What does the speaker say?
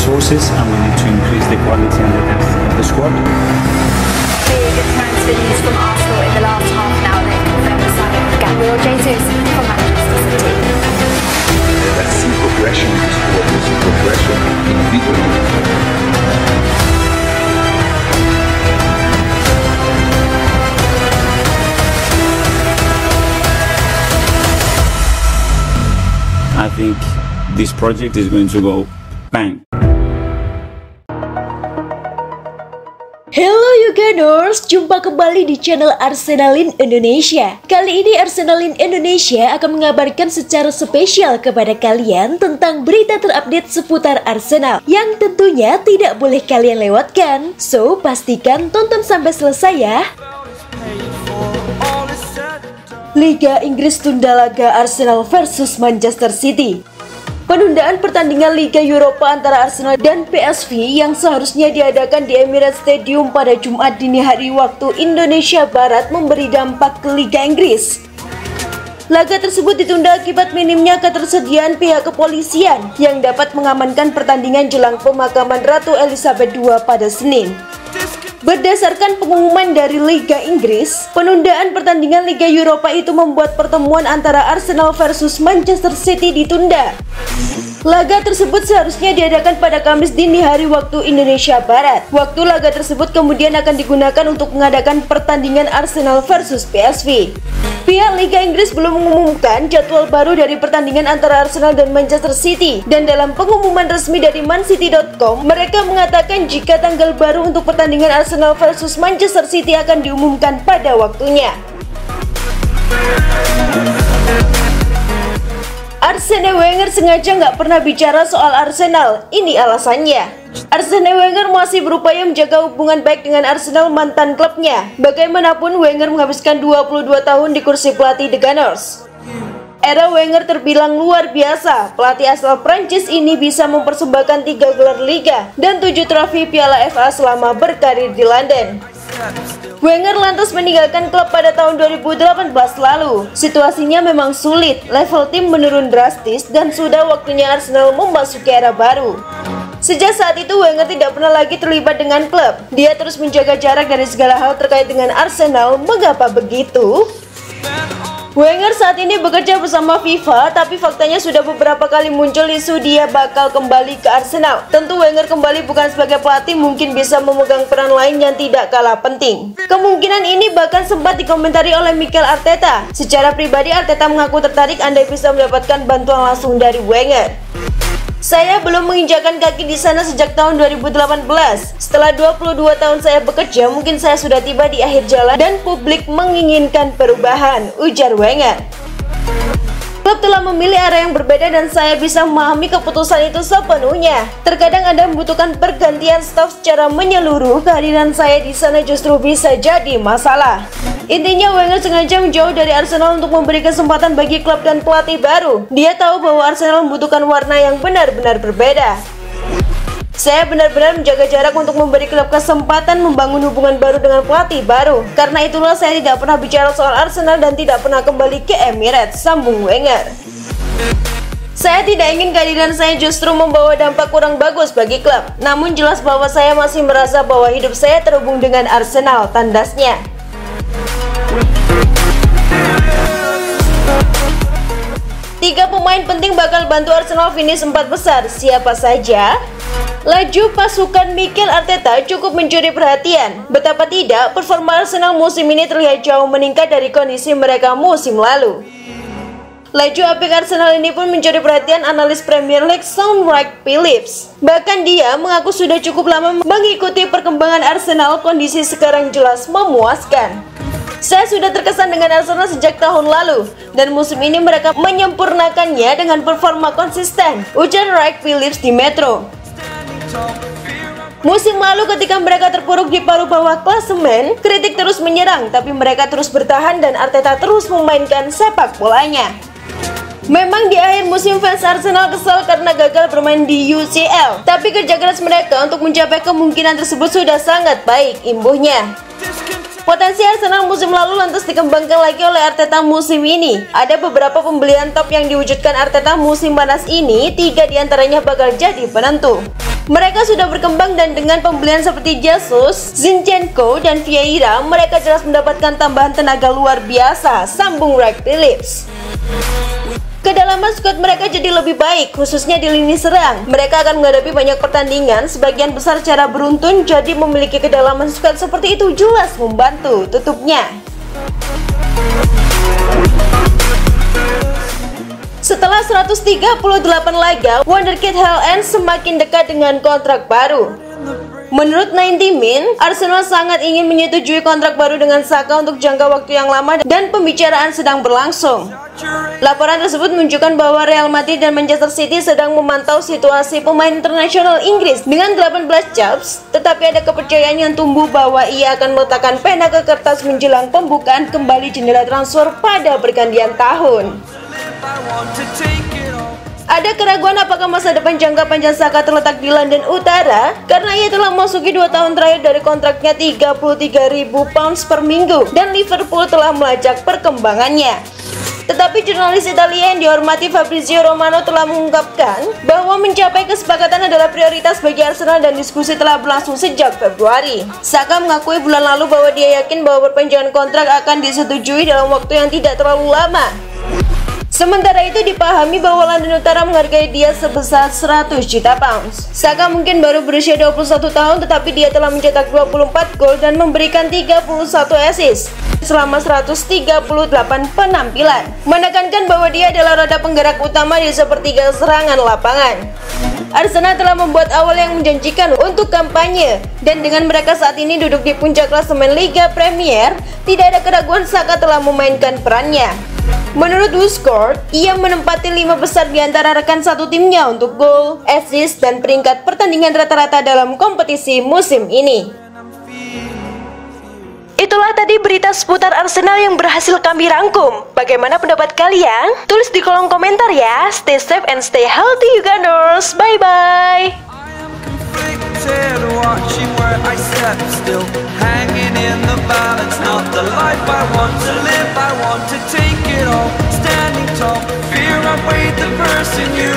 resources and we need to increase the quality and the depth of the squad. Big transfer news from Arsenal in the last half an hour. They confirmed the signing of Gabriel Jesus from Manchester City. Let's see progression in the squad. Let's see progression individually. I think this project is going to go bang. Hello Yuganers, jumpa kembali di channel Arsenalin Indonesia. Kali ini Arsenalin Indonesia akan mengabarkan secara spesial kepada kalian tentang berita terupdate seputar Arsenal yang tentunya tidak boleh kalian lewatkan. So, pastikan tonton sampai selesai ya. Liga Inggris tunda laga Arsenal versus Manchester City. Penundaan pertandingan Liga Eropa antara Arsenal dan PSV yang seharusnya diadakan di Emirates Stadium pada Jumat dini hari waktu Indonesia Barat memberi dampak ke Liga Inggris. Laga tersebut ditunda akibat minimnya ketersediaan pihak kepolisian yang dapat mengamankan pertandingan jelang pemakaman Ratu Elizabeth II pada Senin. Berdasarkan pengumuman dari Liga Inggris, penundaan pertandingan Liga Eropa itu membuat pertemuan antara Arsenal versus Manchester City ditunda. Laga tersebut seharusnya diadakan pada Kamis dini hari waktu Indonesia Barat. Waktu laga tersebut kemudian akan digunakan untuk mengadakan pertandingan Arsenal versus PSV. Pihak Liga Inggris belum mengumumkan jadwal baru dari pertandingan antara Arsenal dan Manchester City. Dan dalam pengumuman resmi dari mancity.com, mereka mengatakan jika tanggal baru untuk pertandingan Arsenal versus Manchester City akan diumumkan pada waktunya. Arsene Wenger sengaja nggak pernah bicara soal Arsenal. Ini alasannya. Arsene Wenger masih berupaya menjaga hubungan baik dengan Arsenal, mantan klubnya. Bagaimanapun, Wenger menghabiskan 22 tahun di kursi pelatih The Gunners. Era Wenger terbilang luar biasa. Pelatih asal Prancis ini bisa mempersembahkan 3 gelar Liga dan 7 trofi Piala FA selama berkarir di London. Wenger lantas meninggalkan klub pada tahun 2018 lalu. Situasinya memang sulit, level tim menurun drastis dan sudah waktunya Arsenal memasuki era baru. Sejak saat itu Wenger tidak pernah lagi terlibat dengan klub. Dia terus menjaga jarak dari segala hal terkait dengan Arsenal. Mengapa begitu? Wenger saat ini bekerja bersama FIFA, tapi faktanya sudah beberapa kali muncul isu dia bakal kembali ke Arsenal. Tentu Wenger kembali bukan sebagai pelatih, mungkin bisa memegang peran lain yang tidak kalah penting. Kemungkinan ini bahkan sempat dikomentari oleh Mikel Arteta. Secara pribadi Arteta mengaku tertarik andai bisa mendapatkan bantuan langsung dari Wenger. Saya belum menginjakkan kaki di sana sejak tahun 2018. Setelah 22 tahun saya bekerja, mungkin saya sudah tiba di akhir jalan dan publik menginginkan perubahan, ujar Wenger. Klub telah memilih arah yang berbeda dan saya bisa memahami keputusan itu sepenuhnya. Terkadang Anda membutuhkan pergantian staf secara menyeluruh, kehadiran saya di sana justru bisa jadi masalah. Intinya Wenger sengaja menjauh dari Arsenal untuk memberi kesempatan bagi klub dan pelatih baru. Dia tahu bahwa Arsenal membutuhkan warna yang benar-benar berbeda. Saya benar-benar menjaga jarak untuk memberi klub kesempatan membangun hubungan baru dengan pelatih baru. Karena itulah saya tidak pernah bicara soal Arsenal dan tidak pernah kembali ke Emirates, sambung Wenger. Saya tidak ingin kehadiran saya justru membawa dampak kurang bagus bagi klub. Namun jelas bahwa saya masih merasa bahwa hidup saya terhubung dengan Arsenal, tandasnya. Tiga pemain penting bakal bantu Arsenal finish 4 besar. Siapa saja? Laju pasukan Mikel Arteta cukup mencuri perhatian. Betapa tidak, performa Arsenal musim ini terlihat jauh meningkat dari kondisi mereka musim lalu. Laju apik Arsenal ini pun mencuri perhatian analis Premier League Sean Wright-Phillips. Bahkan dia mengaku sudah cukup lama mengikuti perkembangan Arsenal, kondisi sekarang jelas memuaskan. Saya sudah terkesan dengan Arsenal sejak tahun lalu, dan musim ini mereka menyempurnakannya dengan performa konsisten, ujar Wright-Phillips di Metro. Musim lalu ketika mereka terpuruk di paruh bawah klasemen, kritik terus menyerang, tapi mereka terus bertahan dan Arteta terus memainkan sepak bolanya. Memang di akhir musim fans Arsenal kesal karena gagal bermain di UCL, tapi kerja keras mereka untuk mencapai kemungkinan tersebut sudah sangat baik, imbuhnya. Potensi Arsenal musim lalu lantas dikembangkan lagi oleh Arteta musim ini. Ada beberapa pembelian top yang diwujudkan Arteta musim panas ini, 3 diantaranya bakal jadi penentu. Mereka sudah berkembang dan dengan pembelian seperti Jesus, Zinchenko, dan Vieira, mereka jelas mendapatkan tambahan tenaga luar biasa, sambung Wright Phillips. Kedalaman skuad mereka jadi lebih baik, khususnya di lini serang. Mereka akan menghadapi banyak pertandingan, sebagian besar secara beruntun, jadi memiliki kedalaman skuad seperti itu jelas membantu tutupnya. Setelah 138 laga, Wonderkid Haaland semakin dekat dengan kontrak baru. Menurut 90 Min, Arsenal sangat ingin menyetujui kontrak baru dengan Saka untuk jangka waktu yang lama dan pembicaraan sedang berlangsung. Laporan tersebut menunjukkan bahwa Real Madrid dan Manchester City sedang memantau situasi pemain internasional Inggris dengan 18 caps, tetapi ada kepercayaan yang tumbuh bahwa ia akan meletakkan pena ke kertas menjelang pembukaan kembali jendela transfer pada pergantian tahun. Ada keraguan apakah masa depan jangka panjang Saka terletak di London Utara karena ia telah memasuki 2 tahun terakhir dari kontraknya £33.000 per minggu dan Liverpool telah melacak perkembangannya. Tetapi jurnalis Italia yang dihormati Fabrizio Romano telah mengungkapkan bahwa mencapai kesepakatan adalah prioritas bagi Arsenal dan diskusi telah berlangsung sejak Februari. Saka mengakui bulan lalu bahwa dia yakin bahwa perpanjangan kontrak akan disetujui dalam waktu yang tidak terlalu lama. Sementara itu dipahami bahwa London Utara menghargai dia sebesar 100 juta pounds. Saka mungkin baru berusia 21 tahun tetapi dia telah mencetak 24 gol dan memberikan 31 assist selama 138 penampilan, menekankan bahwa dia adalah roda penggerak utama di sepertiga serangan lapangan. Arsenal telah membuat awal yang menjanjikan untuk kampanye dan dengan mereka saat ini duduk di puncak klasemen Liga Premier, tidak ada keraguan Saka telah memainkan perannya. Menurut WhoScored, ia menempati 5 besar di antara rekan satu timnya untuk gol, assist, dan peringkat pertandingan rata-rata dalam kompetisi musim ini. Itulah tadi berita seputar Arsenal yang berhasil kami rangkum. Bagaimana pendapat kalian? Tulis di kolom komentar ya. Stay safe and stay healthy you Gunners. Bye-bye. Watching where I step still, hanging in the balance, not the life I want to live. I want to take it all, standing tall, fear I weighed the person you